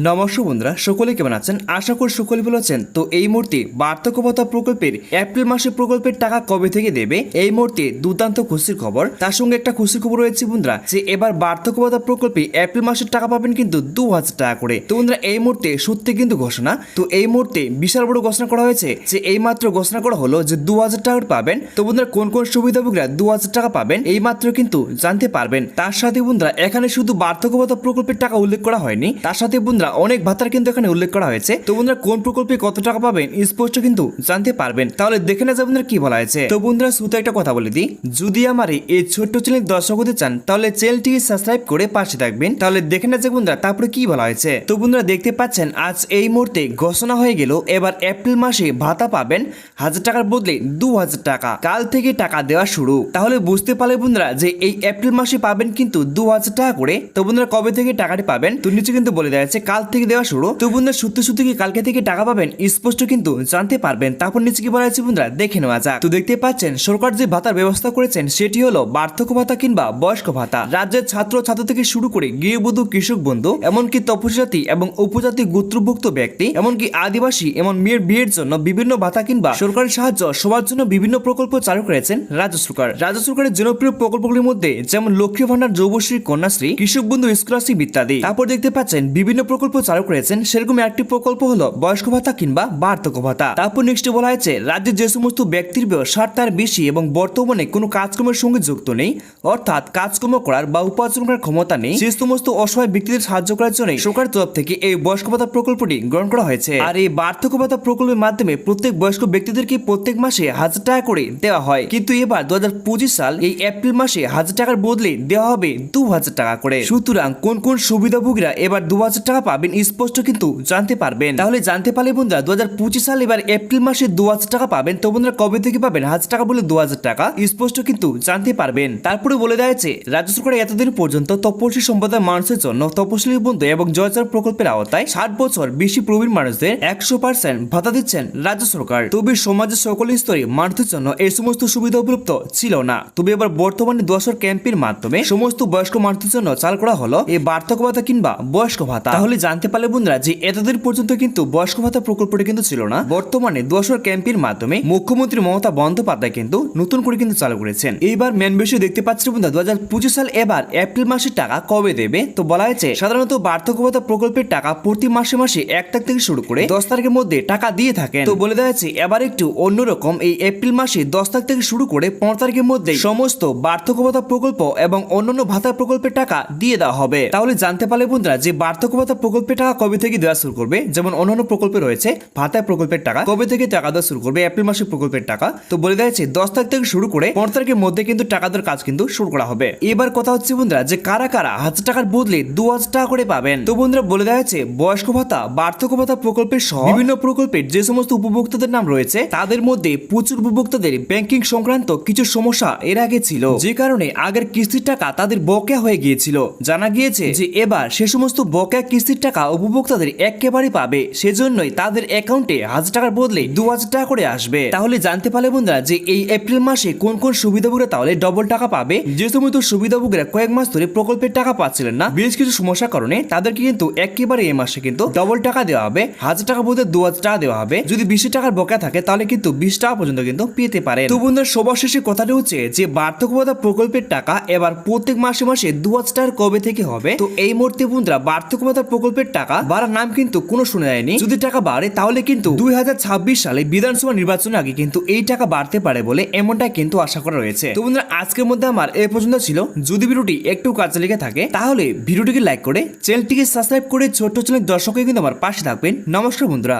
নমস্কার বন্ধুরা, সকলে কেমন আছেন? আশা করি সকলে ভালো আছেন। তো এই মুহূর্তে বার্ধক্য ভাতা প্রকল্পের এপ্রিল মাসে প্রকল্পের টাকা কবে থেকে দেবে, এই মুহূর্তে দুর্দান্ত খুশির খবর। তার সঙ্গে একটা খুশির খবর রয়েছে বন্ধুরা, যে এবার বার্ধক্য ভাতা প্রকল্পে এপ্রিল মাসের টাকা পাবেন কিন্তু 2000 টাকা করে। তো বন্ধুরা, এই মুহূর্তে সত্যি কিন্তু ঘোষণা। তো এই মুহূর্তে বিশাল বড় ঘোষণা করা হয়েছে, যে এই মাত্র ঘোষণা করা হলো যে 2000 টাকা পাবেন। তো বন্ধুরা, কোন কোন সুবিধাভোগীরা 2000 টাকা পাবেন এই মাত্র কিন্তু জানতে পারবেন। তার সাথে বন্ধুরা, এখানে শুধু বার্ধক্য ভাতা প্রকল্পের টাকা উল্লেখ করা হয়নি, তার সাথে বন্ধুরা অনেক ভাতার কিন্তু এখানে উল্লেখ করা হয়েছে। তো বন্ধুরা, কোন প্রকল্পে কত টাকা পাবেন স্পষ্ট কিন্তু জানতে পারবেন। তাহলে দেখে না যাবেন কি বলা হয়েছে। তো বন্ধুরা, শুধু একটা কথা বলে দিই, যদি আমার এই ছোট্ট চ্যানেল দর্শক হতে চান তাহলে চ্যানেলটিকে সাবস্ক্রাইব করে পাশে থাকবেন। তাহলে দেখে না যে বন্ধুরা তারপরে কি বলা হয়েছে। তো বন্ধুরা, দেখতে পাচ্ছেন আজ এই মুহূর্তে ঘোষণা হয়ে গেল, এবার এপ্রিল মাসে ভাতা পাবেন 1000 টাকার বদলে 2000 টাকা। কাল থেকে টাকা দেওয়া শুরু। তাহলে বুঝতে পারলে বন্ধুরা, যে এই এপ্রিল মাসে পাবেন কিন্তু 2000 টাকা করে। তো বন্ধুরা, কবে থেকে টাকাটি পাবেন তো নিচে কিন্তু বলে দেওয়া আছে, কাল থেকে দেওয়া শুরু। তো বন্ধুরা, সত্যি সত্যি কি কালকে থেকে টাকা পাবেন স্পষ্ট কিন্তু জানতে পারবেন। তারপর নিচে কি বলা আছে বন্ধুরা, দেখে নেওয়া যাক। তো দেখতে পাচ্ছেন সরকার যে ভাতার ব্যবস্থা করেছেন সেটি হলো বার্ধক্য ভাতা কিংবা বয়স্ক ভাতা। রাজ্যের ছাত্র থেকে শুরু করে গৃহবধূ, কৃষক বন্ধু, এমনকি তপশিলি এবং উপজাতি গোত্রভুক্ত ব্যক্তি, এমনকি আদিবাসী এমন মেয়ের বিয়ের জন্য বিভিন্ন ভাতা কিংবা সরকারি সাহায্য সবার জন্য বিভিন্ন প্রকল্প চালু করেছেন রাজ্য সরকার। রাজ্য সরকারের জনপ্রিয় প্রকল্পগুলির মধ্যে যেমন লক্ষ্মী ভান্ডার, যুবশ্রী, কন্যাশ্রী, কৃষক বন্ধু, স্কলারশিপ ইত্যাদি। তারপর দেখতে পাচ্ছেন বিভিন্ন প্রকল্প চালু করেছেন, সেরকম একটি প্রকল্প হলো বয়স্ক ভাতা কিংবা বার্ধক্য ভাতা। তারপর নেক্সট বলা হয়েছে, রাজ্যে যে সমস্ত ব্যক্তির বয়স 60 তার বেশি এবং বর্তমানে কোনো কাজকর্মের সঙ্গে যুক্ত নেই, অর্থাৎ কাজকর্ম করার বা উপার্জন করার ক্ষমতা নেই, সে সমস্ত অসহায় ব্যক্তিদের সাহায্য করার জন্য সরকারের তরফ থেকে এই বয়স্ক ভাতা প্রকল্পটি গ্রহণ করা হয়েছে। আর এই বার্ধক্য ভাতা প্রকল্পের মাধ্যমে প্রত্যেক বয়স্ক ব্যক্তিদেরকে প্রত্যেক মাসে 1000 টাকা করে দেওয়া হয়। কিন্তু এবার 2025 সাল এই এপ্রিল মাসে 1000 টাকার বদলে দেওয়া হবে 2000 টাকা করে। সুতরাং কোন কোন সুবিধাভোগীরা এবার 2000 টাকা পাবেন স্পষ্ট কিন্তু জানতে পারবেন। তাহলে জানতে পারলে বন্ধুরা, 2025 সাল এবার এপ্রিল মাসে 2000 টাকা পাবেন। তো বন্ধুরা, কবে থেকে পাবেন 1000 টাকা বলে 2000 টাকা স্পষ্ট কিন্তু জানতে পারবেন। তারপরে বলে দেওয়া হয়েছে, রাজ্য সরকার এতদিন পর্যন্ত তপশিলি সম্প্রদায়ের মানুষের জন্য তপশিলি বন্ধু এবং জয়চার প্রকল্পের আওতায় 60 বছর বেশি প্রবীণ মানুষদের 100% ভাতা দিচ্ছেন রাজ্য সরকার। তবে সমাজের সকল স্তরে মানুষের জন্য এই সমস্ত সুবিধা উপলব্ধ ছিল না। তবে এবার বর্তমানে 200 ক্যাম্পের মাধ্যমে সমস্ত বয়স্ক মানুষের জন্য চালু করা হলো এই বার্ধক্য ভাতা কিংবা বয়স্ক ভাতা। তাহলে জানতে পারলে বন্ধুরা, যে এতদিন পর্যন্ত কিন্তু বয়স্ক ভাতা প্রকল্পটি কিন্তু ছিল না। বর্তমানে 200 ক্যাম্পের মাধ্যমে মুখ্যমন্ত্রী মমতা বন্দ্যোপাধ্যায় কিন্তু নতুন করে কিন্তু চালু করেছেন। এইবার মেন বিষয় দেখতে পাচ্ছি বন্ধুরা, 2025 সাল এবার এপ্রিল মাসের টাকা কবে দেবে। তো বলা হয়েছে, সাধারণত বার্ধক্য ভাতা প্রকল্পের টাকা প্রতি মাসে 1 তারিখ থেকে শুরু করে 10 তারিখের মধ্যে টাকা দিয়ে থাকেন। তো বলে দেওয়া হয়েছে, এবার একটু অন্যরকম, এই এপ্রিল মাসে 10 তারিখ থেকে শুরু করে 15 তারিখের মধ্যে সমস্ত বার্ধক্য ভাতা প্রকল্প এবং অন্যান্য ভাতা প্রকল্পের টাকা দিয়ে দেওয়া হবে। তাহলে জানতে পারলে বন্ধুরা, যে বার্ধক্য ভাতা প্রকল্পের টাকা কবে থেকে দেওয়া শুরু করবে, যেমন অন্যান্য প্রকল্পে রয়েছে ভাতা প্রকল্পের টাকা কবে থেকে টাকা দেওয়া শুরু করবে, এপ্রিল মাসের প্রকল্পের টাকা। তো বলে দেওয়া হয়েছে 10 তারিখ থেকে শুরু করে 15 তারিখের মধ্যে কিন্তু টাকা দেওয়ার কাজ কিন্তু শুরু করা হবে। এবার কথা হচ্ছে বন্ধুরা, যে কারা কারা 1000 টাকার বদলে 2000 টাকা করে পাবেন। তো বন্ধুরা, বলে দেওয়া হয়েছে, বয়স্ক ভাতা, বার্ধক্য ভাতা প্রকল্পের সহ বিভিন্ন প্রকল্পের যে সমস্ত উপভোক্তাদের নাম রয়েছে, তাদের মধ্যে প্রচুর উপভোক্তাদের ব্যাংকিং সংক্রান্ত কিছু সমস্যা এর আগে ছিল, যে কারণে আগের কিস্তির টাকা তাদের বকেয়া হয়ে গিয়েছিল। জানা গিয়েছে যে এবার সে সমস্ত বকেয়া কিস্তির টাকা উপভোক্তাদের একেবারে পাবে, সেজন্যই তাদের অ্যাকাউন্টে 1000 টাকার বদলে 2000 টাকা করে আসবে। তাহলে জানতে পারলে বন্ধুরা, যে এই এপ্রিল মাসে কোন কোন সুবিধাভোগীরা তাহলে ডবল টাকা পাবে। যে সমস্ত সুবিধাভোগীরা কয়েক মাস ধরে প্রকল্পের টাকা পাচ্ছিলেন না বেশ কিছু সমস্যার কারণে, তাদেরকে কিন্তু একেবারে এই মাসে কিন্তু ডবল টাকা দেওয়া হবে। 1000 টাকা বদলে 2000 টাকা দেওয়া হবে। যদি 20 টাকার বকেয়া থাকে তাহলে কিন্তু 20 টাকা পর্যন্ত কিন্তু পেতে পারেন। তো বন্ধুরা, সবার শেষে কথাটা হচ্ছে, যে বার্ধক্য ভাতা প্রকল্পের টাকা এবার প্রত্যেক মাসে 2000 টাকার কবে থেকে হবে। তো এই মুহূর্তে বন্ধুরা, বার্ধক্য ভাতা প্রকল্পের টাকা বাড়ার নাম কিন্তু কোনো শুনে যায়নি। যদি টাকা বাড়ে তাহলে কিন্তু 2026 সালে বিধানসভা নির্বাচনের আগে কিন্তু এই টাকা বাড়তে পারে বলে এমনটা কিন্তু আশা করা রয়েছে। তো বন্ধুরা, আজকের মধ্যে আমার এই পর্যন্ত ছিল। যদি ভিডিওটি একটু কাজে লেগে থাকে তাহলে ভিডিওটিকে লাইক করে চ্যানেলটিকে সাবস্ক্রাইব করে ছোট্ট চ্যানেল দর্শককে কিন্তু আমার পাশে থাকবেন। নমস্কার বন্ধুরা।